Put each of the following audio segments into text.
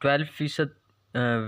12%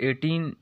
18